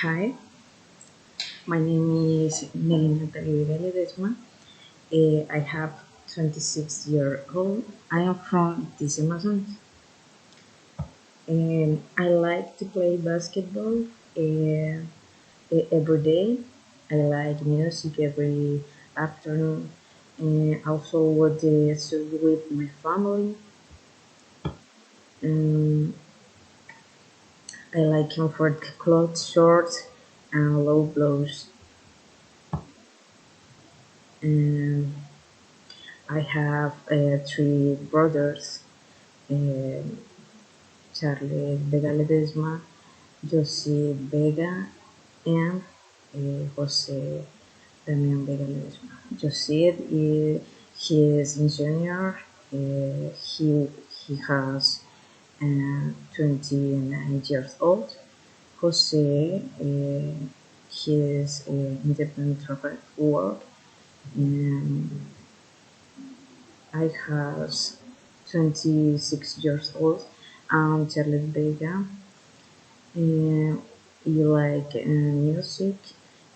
Hi, my name is Melina Ledesma. I have 26 years old. I am from this Amazon and I like to play basketball every day. I like music every afternoon and also what the study with my family. Um, I like comfort clothes, shorts, and low blows. And I have three brothers. Uh, Charles Vega Ledesma, José Vega, and José Damián Vega Ledesma. José, he is engineer. He has 29 years old. Jose, he is independent work, and I has 26 years old. Charles Vega. You like music,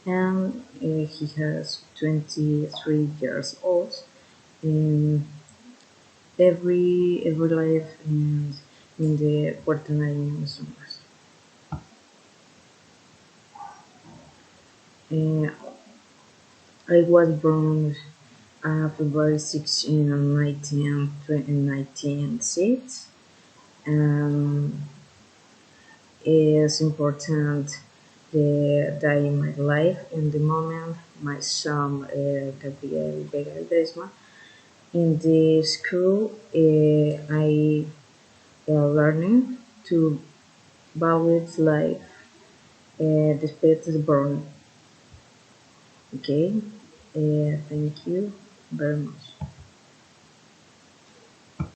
and he has 23 years old. And every life in the Puerto Rican summers. Uh, I was born February 6 in 1996. Um, is important the day in my life in the moment my son Gabriel Vega Desma in the school I learning to value life despite the burn. Okay, thank you very much.